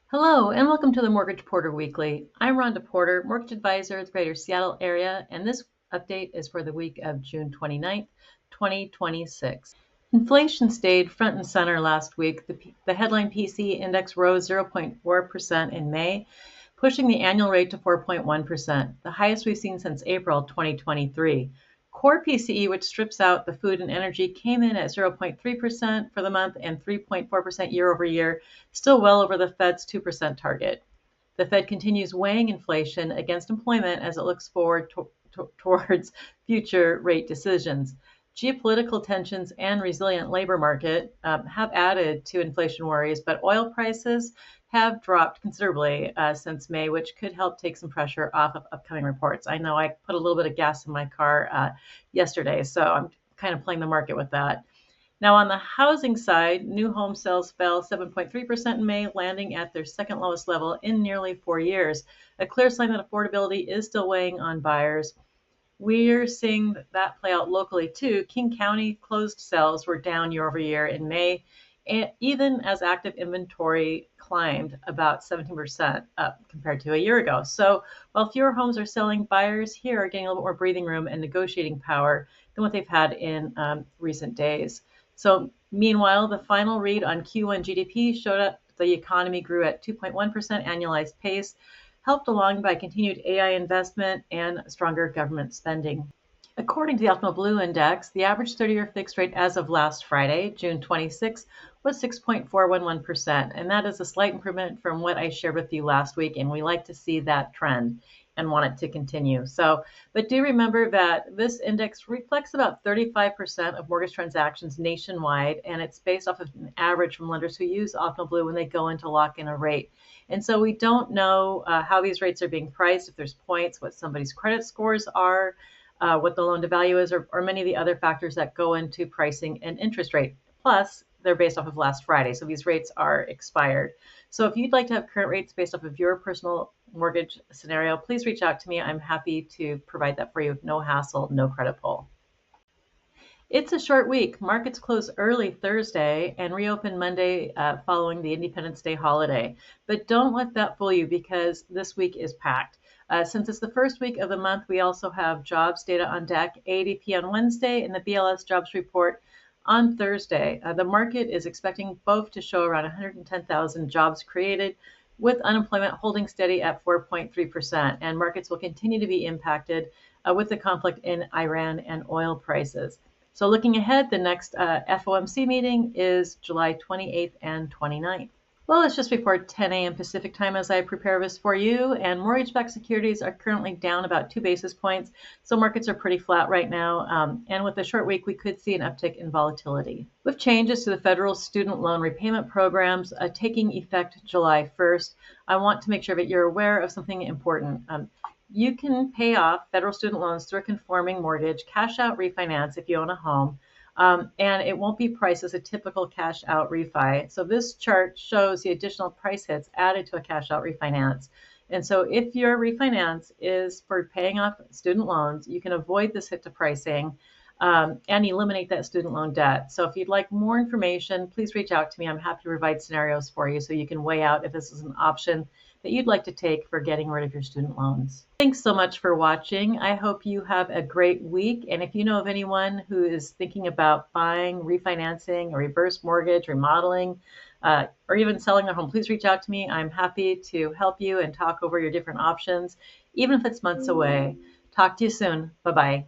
Hello, and welcome to the Mortgage Porter Weekly. I'm Rhonda Porter, mortgage advisor at the Greater Seattle area, and this update is for the week of June 29th, 2026. Inflation stayed front and center last week. The headline PCE index rose 0.4% in May, pushing the annual rate to 4.1%, the highest we've seen since April 2023. Core PCE, which strips out the food and energy, came in at 0.3% for the month and 3.4% year over year, still well over the Fed's 2% target. The Fed continues weighing inflation against employment as it looks forward towards future rate decisions. Geopolitical tensions and resilient labor market have added to inflation worries, but oil prices have dropped considerably since May, which could help take some pressure off of upcoming reports. I know I put a little bit of gas in my car yesterday, so I'm kind of playing the market with that. Now, on the housing side, new home sales fell 7.3% in May, landing at their second lowest level in nearly 4 years, a clear sign that affordability is still weighing on buyers. We're seeing that play out locally too. King County closed sales were down year over year in May, and even as active inventory climbed about 17% up compared to a year ago. So while fewer homes are selling, buyers here are getting a little bit more breathing room and negotiating power than what they've had in recent days. So meanwhile, the final read on Q1 GDP showed up the economy grew at 2.1% annualized pace, helped along by continued AI investment and stronger government spending. According to the Optimal Blue Index, the average 30-year fixed rate as of last Friday, June 26, was 6.411%, and that is a slight improvement from what I shared with you last week, and we like to see that trend and want it to continue. But do remember that this index reflects about 35% of mortgage transactions nationwide, and it's based off of an average from lenders who use Optimal Blue when they go in to lock in a rate. And so we don't know how these rates are being priced, if there's points, what somebody's credit scores are, what the loan to value is, or many of the other factors that go into pricing an interest rate. Plus, they're based off of last Friday, so these rates are expired. So if you'd like to have current rates based off of your personal mortgage scenario, please reach out to me. I'm happy to provide that for you. No hassle, no credit pull. It's a short week. Markets close early Thursday and reopen Monday following the Independence Day holiday. But don't let that fool you because this week is packed. Since it's the first week of the month, we also have jobs data on deck, ADP on Wednesday, and the BLS jobs report on Thursday. The market is expecting both to show around 110,000 jobs created, with unemployment holding steady at 4.3%. And markets will continue to be impacted with the conflict in Iran and oil prices. So looking ahead, the next FOMC meeting is July 28th and 29th. Well, it's just before 10 a.m. Pacific time as I prepare this for you, and mortgage-backed securities are currently down about 2 basis points, so markets are pretty flat right now, and with a short week, we could see an uptick in volatility. With changes to the federal student loan repayment programs taking effect July 1st, I want to make sure that you're aware of something important. You can pay off federal student loans through a conforming mortgage, cash out refinance if you own a home, and it won't be priced as a typical cash out refi. So this chart shows the additional price hits added to a cash out refinance. And so if your refinance is for paying off student loans, you can avoid this hit to pricing and eliminate that student loan debt. So if you'd like more information, please reach out to me. I'm happy to provide scenarios for you so you can weigh out if this is an option that you'd like to take for getting rid of your student loans. Thanks so much for watching. I hope you have a great week. And if you know of anyone who is thinking about buying, refinancing, a reverse mortgage, remodeling, or even selling their home, please reach out to me. I'm happy to help you and talk over your different options, even if it's months away. Talk to you soon. Bye-bye.